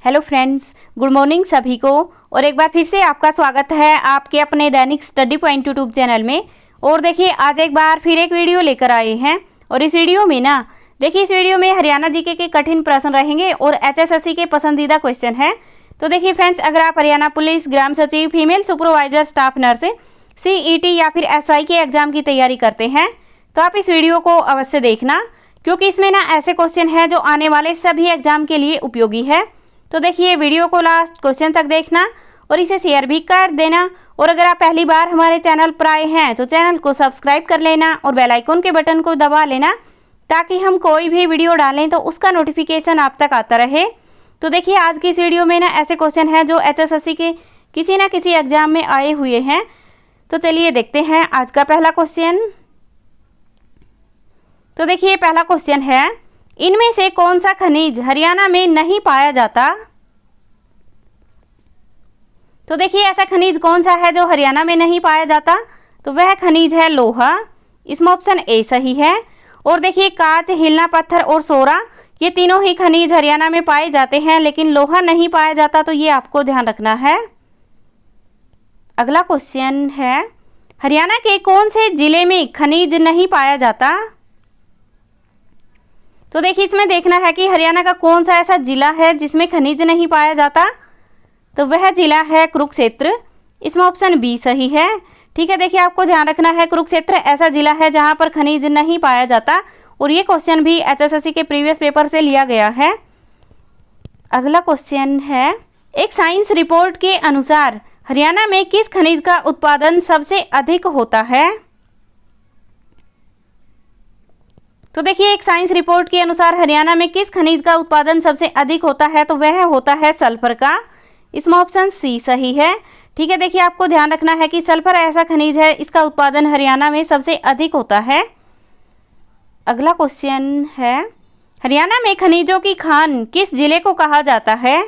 Hello friends, good morning सभी को। और एक बार फिर से आपका स्वागत है आपके अपने दैनिक स्टडी पॉइंट यूट्यूब चैनल में। और देखिए आज एक बार फिर एक वीडियो लेकर आए हैं। और इस वीडियो में ना देखिए इस वीडियो में हरियाणा जीके के कठिन प्रश्न रहेंगे और एचएसएससी के पसंदीदा क्वेश्चन है। तो देखिए फ्रेंड्स, अगर आप हरियाणा पुलिस, ग्राम सचिव, female supervisor, staff nurse, CET या फिर एसआई के एग्जाम की तैयारी करते हैं तो आप इस वीडियो को अवश्य देखना, क्योंकि इसमें ना ऐसे क्वेश्चन हैं जो आने वाले सभी एग्जाम के लिए उपयोगी है। तो देखिए वीडियो को लास्ट क्वेश्चन तक देखना और इसे शेयर भी कर देना। और अगर आप पहली बार हमारे चैनल पर आए हैं तो चैनल को सब्सक्राइब कर लेना और बेल आइकन के बटन को दबा लेना, ताकि हम कोई भी वीडियो डालें तो उसका नोटिफिकेशन आप तक आता रहे। तो देखिए आज की इस वीडियो में ना ऐसे क्वेश्चन हैं जो एचएसएससी के किसी ना किसी एग्जाम में आए हुए हैं। तो चलिए देखते हैं आज का पहला क्वेश्चन। तो देखिए पहला क्वेश्चन है, इनमें से कौन सा खनिज हरियाणा में नहीं पाया जाता। तो देखिए ऐसा खनिज कौन सा है जो हरियाणा में नहीं पाया जाता, तो वह खनिज है लोहा। इसमें ऑप्शन ए सही है। और देखिए कांच, हिलना पत्थर और सोरा, ये तीनों ही खनिज हरियाणा में पाए जाते हैं, लेकिन लोहा नहीं पाया जाता, तो ये आपको ध्यान रखना है। अगला क्वेश्चन है, हरियाणा के कौन से जिले में खनिज नहीं पाया जाता। तो देखिए इसमें देखना है कि हरियाणा का कौन सा ऐसा जिला है जिसमें खनिज नहीं पाया जाता, तो वह जिला है कुरुक्षेत्र। इसमें ऑप्शन बी सही है। ठीक है, देखिए आपको ध्यान रखना है कुरुक्षेत्र ऐसा जिला है जहां पर खनिज नहीं पाया जाता, और ये क्वेश्चन भी एचएसएससी के प्रीवियस पेपर से लिया गया है। अगला क्वेश्चन है, एक साइंस रिपोर्ट के अनुसार हरियाणा में किस खनिज का उत्पादन सबसे अधिक होता है। तो देखिए एक साइंस रिपोर्ट के अनुसार हरियाणा में किस खनिज का उत्पादन सबसे अधिक होता है, तो वह होता है सल्फर का। इसमें ऑप्शन सी सही है। ठीक है, देखिए आपको ध्यान रखना है कि सल्फर ऐसा खनिज है, इसका उत्पादन हरियाणा में सबसे अधिक होता है। अगला क्वेश्चन है, हरियाणा में खनिजों की खान किस जिले को कहा जाता है।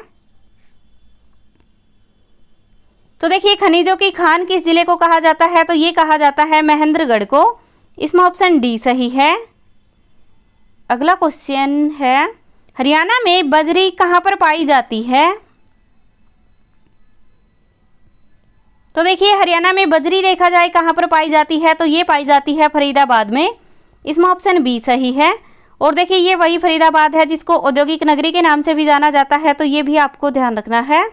तो देखिए खनिजों की खान किस जिले को कहा जाता है, तो ये कहा जाता है महेंद्रगढ़ को। इसमें ऑप्शन डी सही है। अगला क्वेश्चन है, हरियाणा में बजरी कहाँ पर पाई जाती है। तो देखिए हरियाणा में बजरी देखा जाए कहाँ पर पाई जाती है, तो ये पाई जाती है फरीदाबाद में। इसमें ऑप्शन बी सही है। और देखिए ये वही फरीदाबाद है जिसको औद्योगिक नगरी के नाम से भी जाना जाता है, तो ये भी आपको ध्यान रखना है।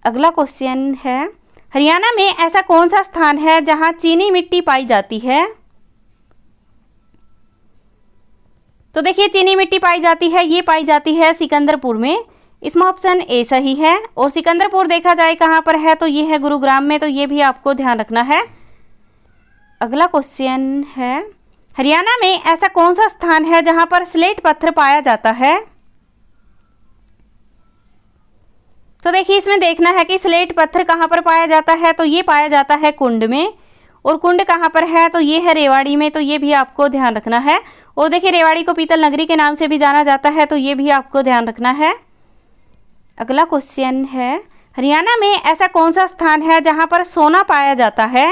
अगला क्वेश्चन है, हरियाणा में ऐसा कौन सा स्थान है जहाँ चीनी मिट्टी पाई जाती है। तो देखिए चीनी मिट्टी पाई जाती है, ये पाई जाती है सिकंदरपुर में। इसमें ऑप्शन ए सही है। और सिकंदरपुर देखा जाए कहाँ पर है, तो ये है गुरुग्राम में, तो ये भी आपको ध्यान रखना है। अगला क्वेश्चन है, हरियाणा में ऐसा कौन सा स्थान है जहाँ पर स्लेट पत्थर पाया जाता है। तो देखिए इसमें देखना है कि स्लेट पत्थर कहाँ पर पाया जाता है, तो ये पाया जाता है कुंड में। और कुंड कहाँ पर है, तो ये है रेवाड़ी में, तो ये भी आपको ध्यान रखना है। और देखिए रेवाड़ी को पीतल नगरी के नाम से भी जाना जाता है, तो ये भी आपको ध्यान रखना है। अगला क्वेश्चन है, हरियाणा में ऐसा कौन सा स्थान है जहां पर सोना पाया जाता है।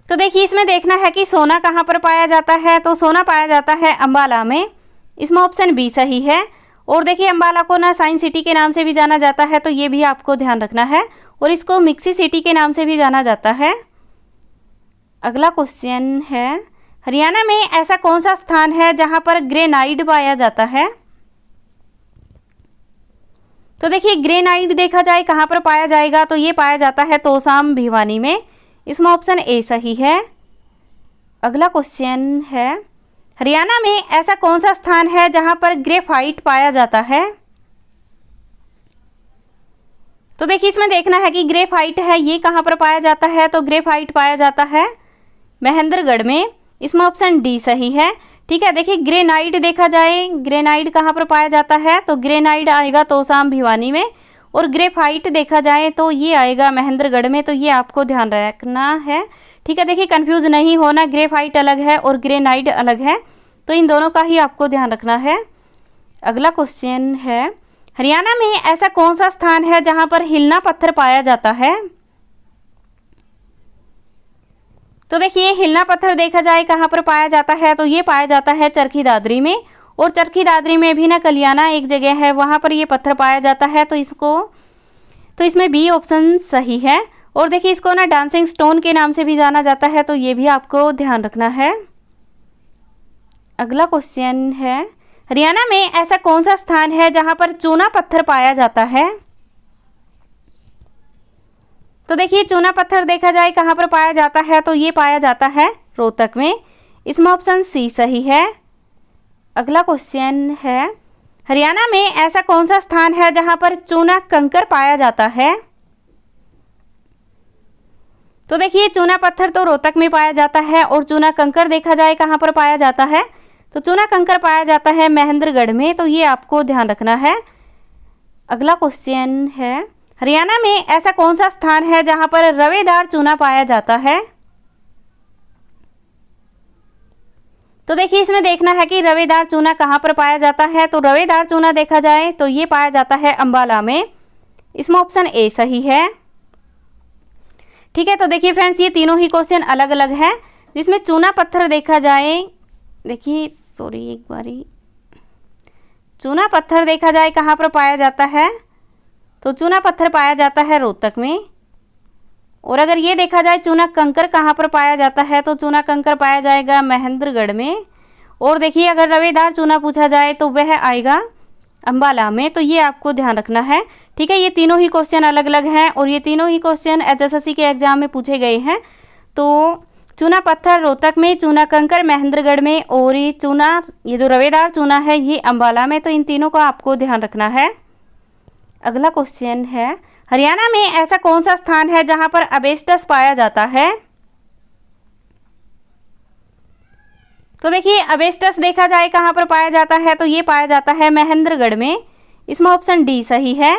तो देखिए इसमें देखना है कि सोना कहां पर पाया जाता है, तो सोना पाया जाता है अंबाला में। इसमें ऑप्शन बी सही है। और देखिए अंबाला को ना साइंस सिटी के नाम से भी जाना जाता है, तो ये भी आपको ध्यान रखना है। और इसको मिक्सी सिटी के नाम से भी जाना जाता है। अगला क्वेश्चन है, हरियाणा में ऐसा कौन सा स्थान है जहां पर ग्रेनाइट पाया जाता है। तो देखिए ग्रेनाइट देखा जाए कहां पर पाया जाएगा, तो ये पाया जाता है तोसाम भिवानी में। इसमें ऑप्शन ए सही है। अगला क्वेश्चन है, हरियाणा में ऐसा कौन सा स्थान है जहां पर ग्रेफाइट पाया जाता है। तो देखिए इसमें देखना है कि ग्रेफाइट है ये कहां पर पाया जाता है, तो ग्रेफाइट पाया जाता है महेंद्रगढ़ में। इसमें ऑप्शन डी सही है। ठीक है, देखिए ग्रेनाइट देखा जाए, ग्रेनाइट कहाँ पर पाया जाता है, तो ग्रेनाइट आएगा तोसाम भिवानी में। और ग्रेफाइट देखा जाए तो ये आएगा महेंद्रगढ़ में, तो ये आपको ध्यान रखना है। ठीक है, देखिए कंफ्यूज नहीं होना, ग्रेफाइट अलग है और ग्रेनाइट अलग है, तो इन दोनों का ही आपको ध्यान रखना है। अगला क्वेश्चन है, हरियाणा में ऐसा कौन सा स्थान है जहाँ पर हिलना पत्थर पाया जाता है। तो देखिए हिलना पत्थर देखा जाए कहाँ पर पाया जाता है, तो ये पाया जाता है चरखी दादरी में। और चरखी दादरी में भी ना कलियाना एक जगह है, वहाँ पर ये पत्थर पाया जाता है। तो इसमें बी ऑप्शन सही है। और देखिए इसको ना डांसिंग स्टोन के नाम से भी जाना जाता है, तो ये भी आपको ध्यान रखना है। अगला क्वेश्चन है, हरियाणा में ऐसा कौन सा स्थान है जहाँ पर चूना पत्थर पाया जाता है? तो देखिए चूना पत्थर देखा जाए कहाँ पर पाया जाता है, तो ये पाया जाता है रोहतक में। इसमें ऑप्शन सी सही है। अगला क्वेश्चन है, हरियाणा में ऐसा कौन सा स्थान है जहाँ पर चूना कंकर पाया जाता है? तो देखिए चूना पत्थर तो रोहतक में पाया जाता है, और चूना कंकर देखा जाए कहाँ पर पाया जाता है, तो चूना कंकर पाया जाता है महेंद्रगढ़ में, तो ये आपको ध्यान रखना है। अगला क्वेश्चन है, हरियाणा में ऐसा कौन सा स्थान है जहां पर रवेदार चूना पाया जाता है? तो देखिए इसमें देखना है कि रवेदार चूना कहां पर पाया जाता है। तो रवेदार चूना देखा जाए तो ये पाया जाता है अंबाला में। इसमें ऑप्शन ए सही है। ठीक है, तो देखिए फ्रेंड्स ये तीनों ही क्वेश्चन अलग अलग है। जिसमें चूना पत्थर देखा जाए, देखिए एक बारी चूना पत्थर देखा जाए कहाँ पर पाया जाता है, तो चूना पत्थर पाया जाता है रोहतक में। और अगर ये देखा जाए चूना कंकर कहाँ पर पाया जाता है, तो चूना कंकर पाया जाएगा महेंद्रगढ़ में। और देखिए अगर रवेदार चूना पूछा जाए तो वह आएगा अंबाला में, तो ये आपको ध्यान रखना है। ठीक है, ये तीनों ही क्वेश्चन अलग अलग हैं, और ये तीनों ही क्वेश्चन HSSC के एग्जाम में पूछे गए हैं। तो चूना पत्थर रोहतक में, चूना कंकर महेंद्रगढ़ में, और ये जो रवेदार चूना है ये अंबाला में। तो इन तीनों का आपको ध्यान रखना है। अगला क्वेश्चन है, हरियाणा में ऐसा कौन सा स्थान है जहां पर एस्बेस्टस पाया जाता है? तो देखिए एस्बेस्टस देखा जाए कहां पर पाया जाता है, तो ये पाया जाता है महेंद्रगढ़ में। इसमें ऑप्शन डी सही है।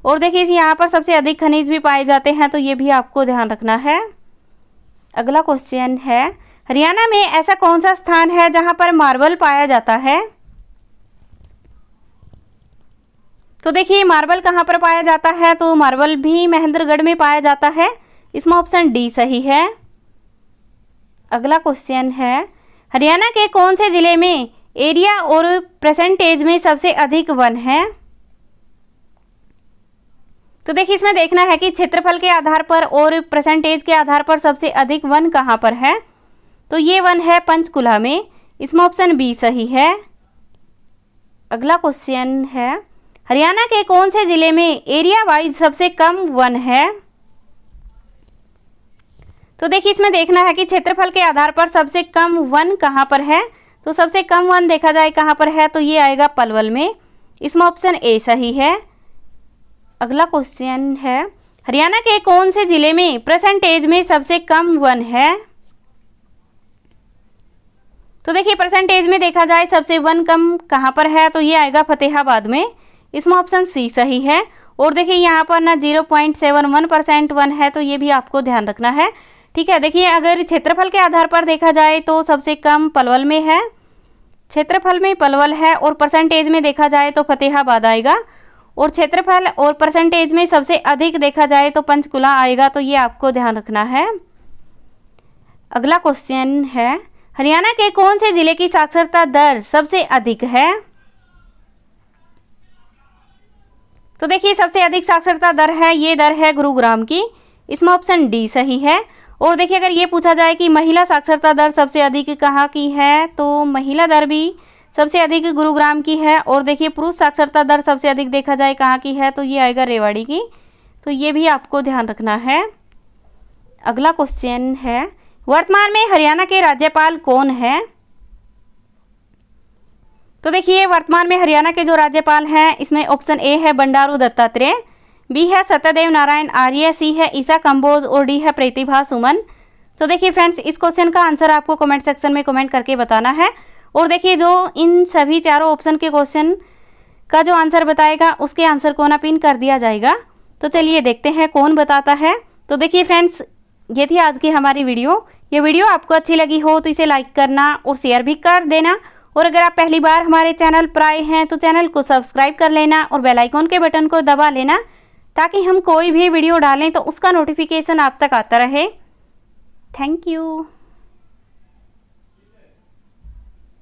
और देखिए यहाँ पर सबसे अधिक खनिज भी पाए जाते हैं, तो ये भी आपको ध्यान रखना है। अगला क्वेश्चन है, हरियाणा में ऐसा कौन सा स्थान है जहां पर मार्बल पाया जाता है? तो देखिए मार्बल कहाँ पर पाया जाता है, तो मार्बल भी महेंद्रगढ़ में पाया जाता है। इसमें ऑप्शन डी सही है। अगला क्वेश्चन है, हरियाणा के कौन से जिले में एरिया और परसेंटेज में सबसे अधिक वन है? तो देखिए इसमें देखना है कि क्षेत्रफल के आधार पर और परसेंटेज के आधार पर सबसे अधिक वन कहाँ पर है। तो ये वन है पंचकुला में। इसमें ऑप्शन बी सही है। अगला क्वेश्चन है, हरियाणा के कौन से जिले में एरिया वाइज सबसे कम वन है? तो देखिए इसमें देखना है कि क्षेत्रफल के आधार पर सबसे कम वन कहाँ पर है। तो सबसे कम वन देखा जाए कहाँ पर है, तो ये आएगा पलवल में। इसमें ऑप्शन ए सही है। अगला क्वेश्चन है, हरियाणा के कौन से जिले में परसेंटेज में सबसे कम वन है? तो देखिए परसेंटेज में देखा जाए सबसे वन कम कहाँ पर है, तो ये आएगा फतेहाबाद में। इसमें ऑप्शन सी सही है। और देखिए यहाँ पर ना 0.71% वन है, तो ये भी आपको ध्यान रखना है। ठीक है, देखिए अगर क्षेत्रफल के आधार पर देखा जाए तो सबसे कम पलवल में है, क्षेत्रफल में पलवल है, और परसेंटेज में देखा जाए तो फतेहाबाद आएगा। और क्षेत्रफल और परसेंटेज में सबसे अधिक देखा जाए तो पंचकुला आएगा, तो ये आपको ध्यान रखना है। अगला क्वेश्चन है, हरियाणा के कौन से जिले की साक्षरता दर सबसे अधिक है? तो देखिए सबसे अधिक साक्षरता दर है, ये दर है गुरुग्राम की। इसमें ऑप्शन डी सही है। और देखिए अगर ये पूछा जाए कि महिला साक्षरता दर सबसे अधिक कहाँ की है, तो महिला दर भी सबसे अधिक गुरुग्राम की है। और देखिए पुरुष साक्षरता दर सबसे अधिक देखा जाए कहाँ की है, तो ये आएगा रेवाड़ी की। तो ये भी आपको ध्यान रखना है। अगला क्वेश्चन है, वर्तमान में हरियाणा के राज्यपाल कौन है? तो देखिए वर्तमान में हरियाणा के जो राज्यपाल हैं, इसमें ऑप्शन ए है बंडारू दत्तात्रेय, बी है सत्यदेव नारायण आर्य, सी है ईसा कंबोज, और डी है प्रतिभा सुमन। तो देखिए फ्रेंड्स इस क्वेश्चन का आंसर आपको कमेंट सेक्शन में कमेंट करके बताना है। और देखिए जो इन सभी चारों ऑप्शन के क्वेश्चन का जो आंसर बताएगा उसके आंसर को ना पिन कर दिया जाएगा। तो चलिए देखते हैं कौन बताता है। तो देखिए फ्रेंड्स ये थी आज की हमारी वीडियो। ये वीडियो आपको अच्छी लगी हो तो इसे लाइक करना और शेयर भी कर देना। और अगर आप पहली बार हमारे चैनल पर आए हैं तो चैनल को सब्सक्राइब कर लेना और बेल आइकॉन के बटन को दबा लेना, ताकि हम कोई भी वीडियो डालें तो उसका नोटिफिकेशन आप तक आता रहे। Thank you.